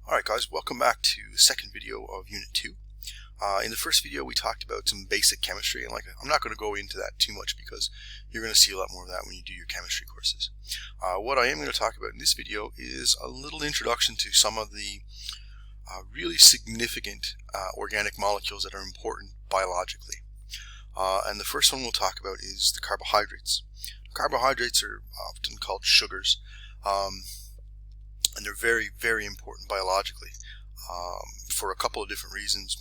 Alright guys, welcome back to the second video of Unit 2. In the first video we talked about some basic chemistry, and I'm not going to go into that too much because you're going to see a lot more of that when you do your chemistry courses. What I am going to talk about in this video is a little introduction to some of the really significant organic molecules that are important biologically. And the first one we'll talk about is the carbohydrates. Carbohydrates are often called sugars. And they're very, very important biologically for a couple of different reasons.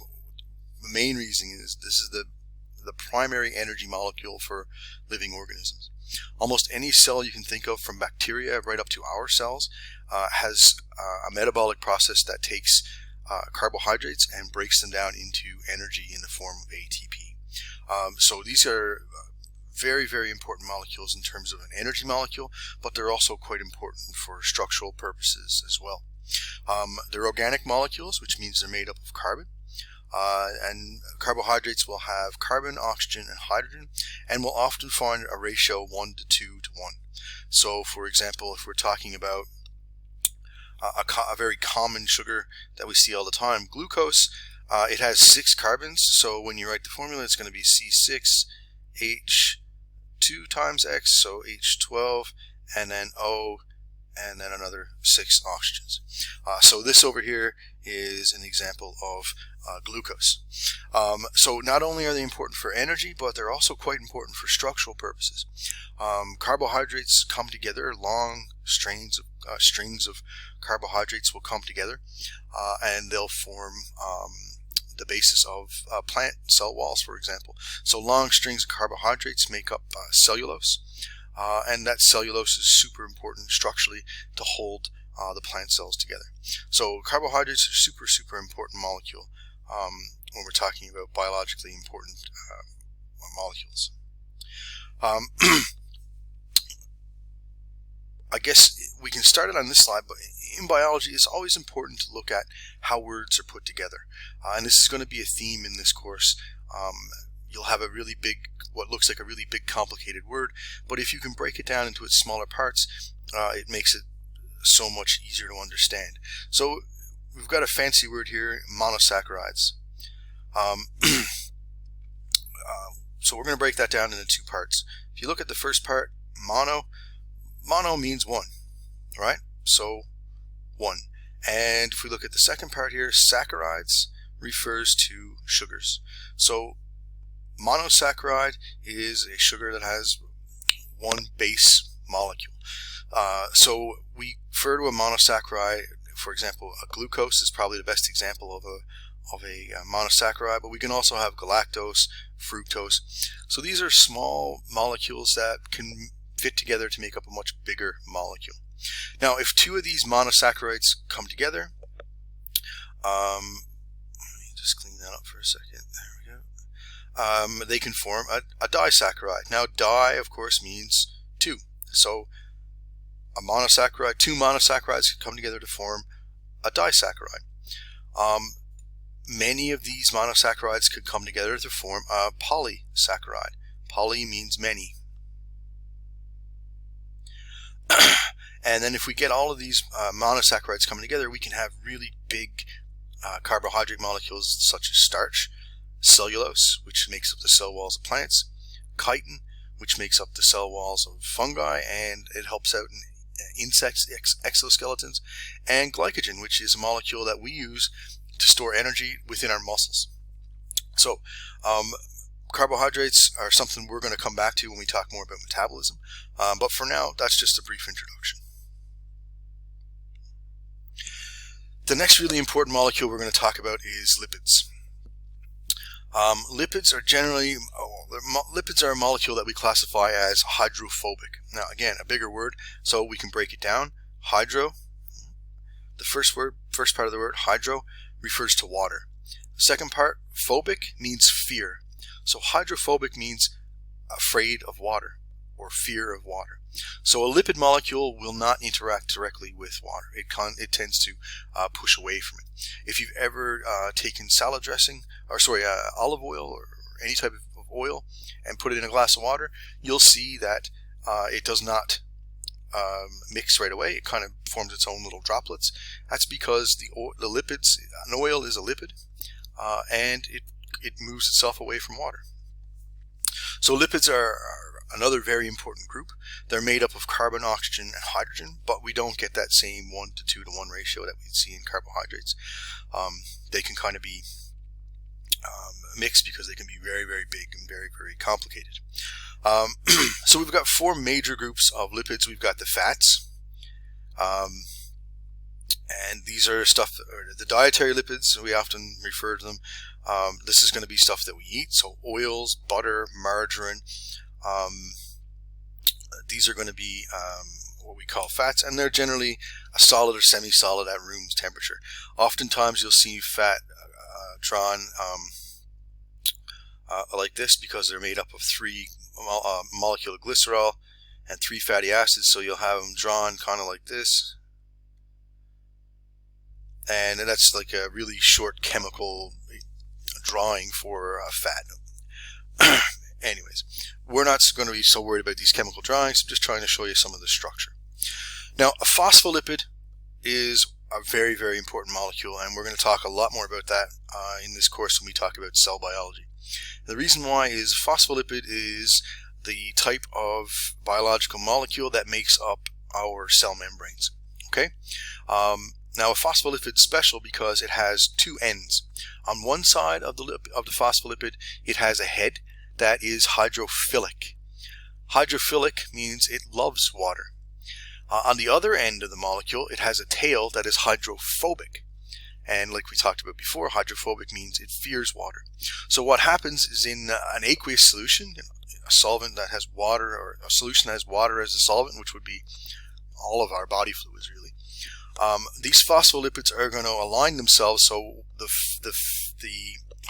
The main reason is this is the primary energy molecule for living organisms. Almost any cell you can think of, from bacteria right up to our cells, has a metabolic process that takes carbohydrates and breaks them down into energy in the form of ATP. So these are very, very important molecules in terms of an energy molecule, but they're also quite important for structural purposes as well. They're organic molecules, which means they're made up of carbon, and carbohydrates will have carbon, oxygen, and hydrogen, and will often find a ratio 1 to 2 to 1. So for example, if we're talking about a very common sugar that we see all the time, glucose, it has 6 carbons, so when you write the formula it's going to be C6H2 times X, so H12, and then O, and then another 6 oxygens. So this over here is an example of glucose. So not only are they important for energy, but they're also quite important for structural purposes. Carbohydrates come together, long strings of carbohydrates will come together, and they'll form the basis of plant cell walls, for example. So long strings of carbohydrates make up cellulose, and that cellulose is super important structurally to hold the plant cells together. So carbohydrates are super important molecule when we're talking about biologically important molecules. I guess we can start it on this slide, but in biology it's always important to look at how words are put together. And this is going to be a theme in this course. You'll have a really big, what looks like a really big complicated word, but if you can break it down into its smaller parts, it makes it so much easier to understand. So we've got a fancy word here, monosaccharides. So we're going to break that down into 2 parts. If you look at the first part, mono means 1, right? So 1. And if we look at the second part here, saccharides refers to sugars. So monosaccharide is a sugar that has 1 base molecule. So we refer to a monosaccharide, for example, a glucose is probably the best example of a monosaccharide, but we can also have galactose, fructose. So these are small molecules that can fit together to make up a much bigger molecule. Now, if 2 of these monosaccharides come together, let me just clean that up for a second. There we go. They can form a disaccharide. Now, di, of course, means 2. So a monosaccharide, 2 monosaccharides can come together to form a disaccharide. Many of these monosaccharides could come together to form a polysaccharide. Poly means many. And then if we get all of these monosaccharides coming together, we can have really big carbohydrate molecules such as starch, cellulose, which makes up the cell walls of plants, chitin, which makes up the cell walls of fungi, and it helps out in insects' exoskeletons, and glycogen, which is a molecule that we use to store energy within our muscles. So carbohydrates are something we're going to come back to when we talk more about metabolism, but for now that's just a brief introduction. The next really important molecule we're going to talk about is lipids. Lipids are a molecule that we classify as hydrophobic. Now again, a bigger word, so we can break it down. Hydro, the first part of the word, hydro, refers to water. The second part, phobic, means fear. So hydrophobic means afraid of water or fear of water. So a lipid molecule will not interact directly with water. It tends to push away from it. If you've ever taken salad dressing, or sorry, olive oil or any type of oil and put it in a glass of water, you'll see that it does not mix right away. It kind of forms its own little droplets. That's because the lipids, an oil is a lipid, and it moves itself away from water. So lipids are another very important group. They're made up of carbon, oxygen, and hydrogen, but we don't get that same 1 to 2 to 1 ratio that we see in carbohydrates. They can kind of be mixed because they can be very, very big and very, very complicated. So we've got 4 major groups of lipids. We've got the fats, and these are stuff, or the dietary lipids, we often refer to them. This is going to be stuff that we eat, so oils, butter, margarine. These are going to be what we call fats, and they're generally a solid or semi-solid at room temperature. Oftentimes you'll see fat drawn like this because they're made up of 3 molecular glycerol and 3 fatty acids, so you'll have them drawn kind of like this, and that's like a really short chemical drawing for a fat. Anyways, we're not going to be so worried about these chemical drawings. I'm just trying to show you some of the structure. Now, a phospholipid is a very, very important molecule, and we're going to talk a lot more about that in this course when we talk about cell biology. The reason why is phospholipid is the type of biological molecule that makes up our cell membranes. Okay. Now, a phospholipid is special because it has 2 ends. On one side of the phospholipid, it has a head that is hydrophilic. Hydrophilic means it loves water. On the other end of the molecule, it has a tail that is hydrophobic. And like we talked about before, hydrophobic means it fears water. So what happens is in an aqueous solution, a solvent that has water, or a solution that has water as a solvent, which would be all of our body fluids really, these phospholipids are going to align themselves so the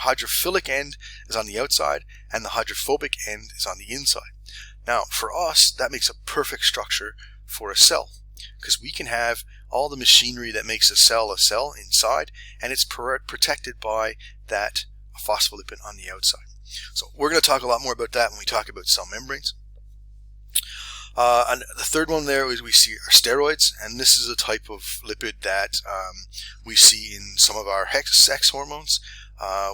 hydrophilic end is on the outside and the hydrophobic end is on the inside. Now, for us, that makes a perfect structure for a cell, because we can have all the machinery that makes a cell inside, and it's protected by that phospholipid on the outside. So we're going to talk a lot more about that when we talk about cell membranes. And the third one there is we see our steroids, and this is a type of lipid that we see in some of our sex hormones.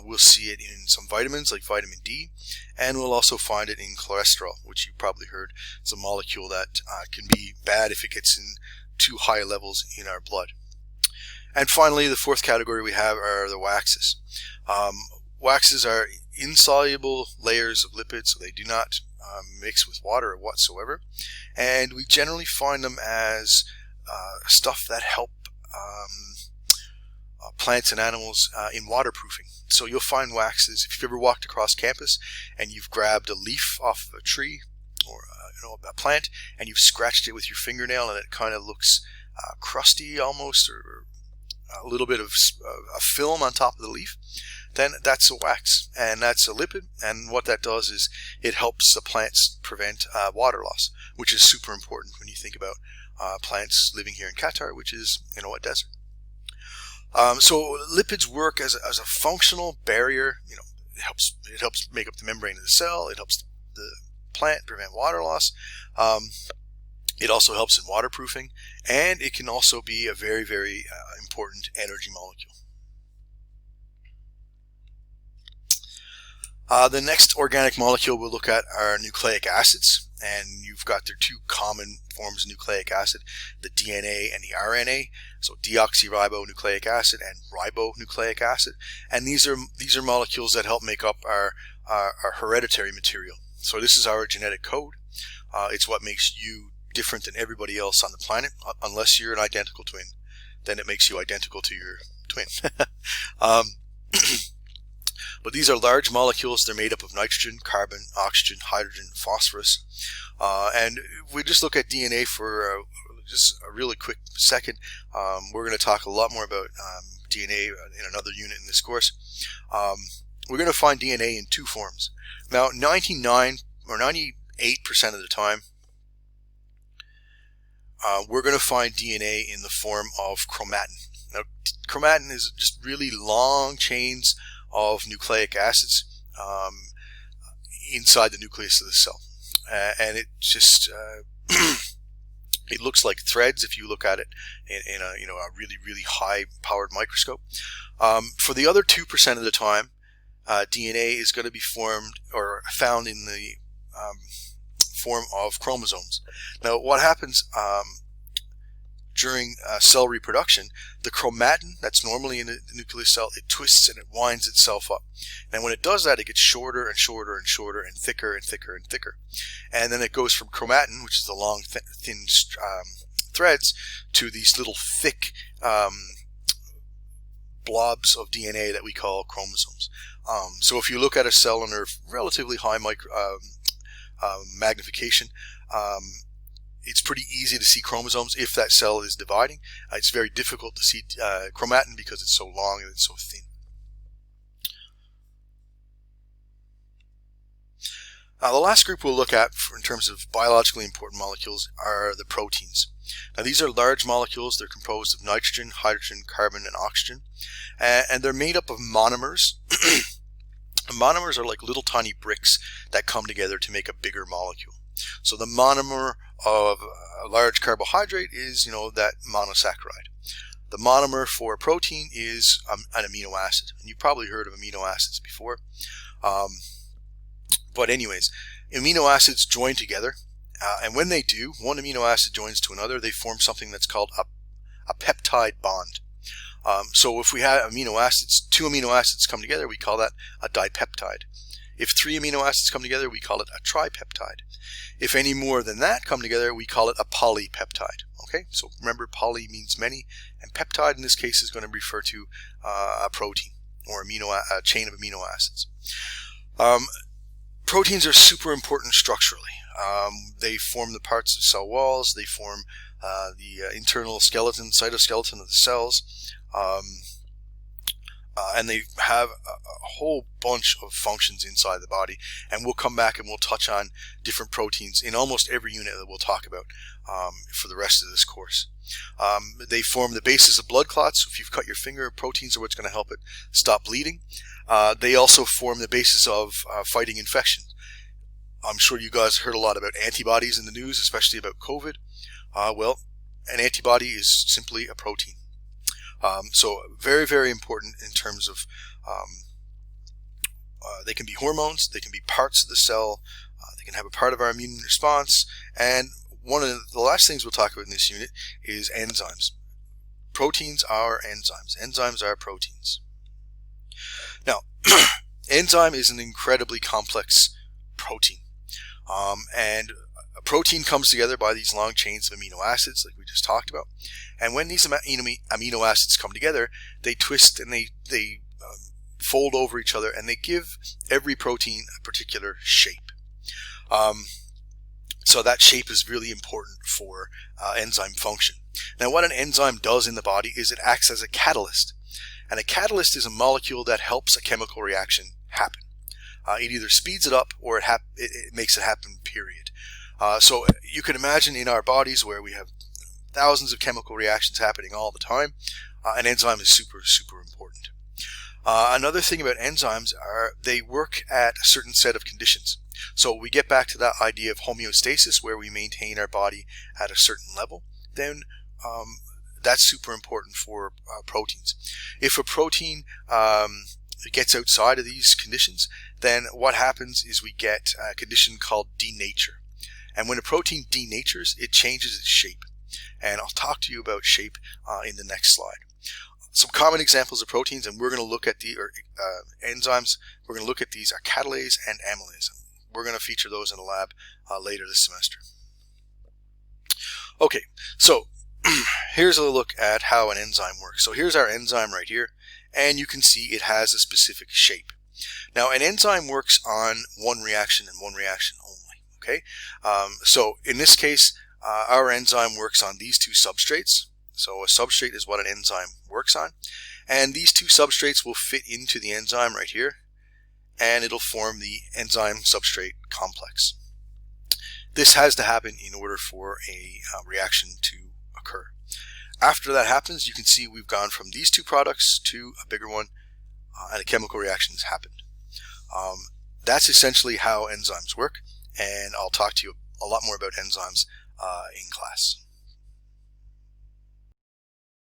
We'll see it in some vitamins like vitamin D, and we'll also find it in cholesterol, which you probably heard is a molecule that can be bad if it gets in too high levels in our blood. And finally, the 4th category we have are the waxes. Waxes are insoluble layers of lipids, so they do not mix with water whatsoever, and we generally find them as stuff that help plants and animals in waterproofing. So you'll find waxes if you've ever walked across campus and you've grabbed a leaf off a tree or a plant and you've scratched it with your fingernail and it kind of looks crusty almost, or a little bit of a film on top of the leaf, then that's a wax, and that's a lipid, and what that does is it helps the plants prevent water loss, which is super important when you think about plants living here in Qatar, which is a desert. So lipids work as a functional barrier. It helps make up the membrane of the cell. It helps the plant prevent water loss. It also helps in waterproofing, and it can also be a very, very important energy molecule. The next organic molecule we'll look at are nucleic acids, and you've got their 2 common forms of nucleic acid, the DNA and the RNA. So deoxyribonucleic acid and ribonucleic acid, and these are molecules that help make up our hereditary material. So this is our genetic code. It's what makes you different than everybody else on the planet, unless you're an identical twin. Then it makes you identical to your twin. But these are large molecules. They're made up of nitrogen, carbon, oxygen, hydrogen, phosphorus. And if we just look at DNA for just a really quick second, we're going to talk a lot more about DNA in another unit in this course. We're going to find DNA in 2 forms. Now, 99 or 98% of the time, we're going to find DNA in the form of chromatin. Now, chromatin is just really long chains of nucleic acids inside the nucleus of the cell, and it just It looks like threads if you look at it in a a really high powered microscope. For the other 2% of the time, DNA is going to be formed or found in the form of chromosomes. Now, what happens during cell reproduction, the chromatin that's normally in the nucleus cell, it twists and it winds itself up. And when it does that, it gets shorter and shorter and shorter and thicker and thicker and thicker. And then it goes from chromatin, which is the long, thin threads, to these little thick blobs of DNA that we call chromosomes. So if you look at a cell under relatively high magnification, it's pretty easy to see chromosomes if that cell is dividing. It's very difficult to see chromatin because it's so long and it's so thin. The last group we'll look at in terms of biologically important molecules are the proteins. Now, these are large molecules. They're composed of nitrogen, hydrogen, carbon, and oxygen, and they're made up of monomers. Monomers are like little tiny bricks that come together to make a bigger molecule. So the monomer of a large carbohydrate is, that monosaccharide. The monomer for a protein is an amino acid. And you've probably heard of amino acids before. But anyways, amino acids join together. And when they do, one amino acid joins to another, they form something that's called a peptide bond. So if we have amino acids, 2 amino acids come together, we call that a dipeptide. If 3 amino acids come together, we call it a tripeptide. If any more than that come together, we call it a polypeptide. Okay, so remember, poly means many, and peptide in this case is going to refer to a protein or a chain of amino acids. Proteins are super important structurally. They form the parts of cell walls. They form the internal skeleton, cytoskeleton of the cells. And they have a whole bunch of functions inside the body, and we'll come back and we'll touch on different proteins in almost every unit that we'll talk about for the rest of this course. They form the basis of blood clots. If you've cut your finger, proteins are what's going to help it stop bleeding. They also form the basis of fighting infection. I'm sure you guys heard a lot about antibodies in the news, especially about COVID. Well, an antibody is simply a protein. So very, very important in terms of they can be hormones, they can be parts of the cell, they can have a part of our immune response, and one of the last things we'll talk about in this unit is enzymes. Proteins are enzymes. Enzymes are proteins. Now, enzyme is an incredibly complex protein, and a protein comes together by these long chains of amino acids like we just talked about. And when these amino acids come together, they twist and they fold over each other, and they give every protein a particular shape. So that shape is really important for enzyme function. Now, what an enzyme does in the body is it acts as a catalyst. And a catalyst is a molecule that helps a chemical reaction happen. It either speeds it up or it makes it happen, period. So you can imagine in our bodies where we have thousands of chemical reactions happening all the time, an enzyme is super, super important. Another thing about enzymes are they work at a certain set of conditions. So we get back to that idea of homeostasis where we maintain our body at a certain level. Then that's super important for proteins. If a protein gets outside of these conditions, then what happens is we get a condition called denature. And when a protein denatures, it changes its shape. And I'll talk to you about shape in the next slide. Some common examples of proteins, and we're going to look at the enzymes. We're going to look at these are catalase and amylase. We're going to feature those in the lab later this semester. Okay, so here's a look at how an enzyme works. So here's our enzyme right here, and you can see it has a specific shape. Now, an enzyme works on one reaction and one reaction only. Okay, so in this case, our enzyme works on these two substrates. So a substrate is what an enzyme works on. And these two substrates will fit into the enzyme right here, and it'll form the enzyme substrate complex. This has to happen in order for a reaction to occur. After that happens, you can see we've gone from these two products to a bigger one, and a chemical reaction has happened. That's essentially how enzymes work, and I'll talk to you a lot more about enzymes in class.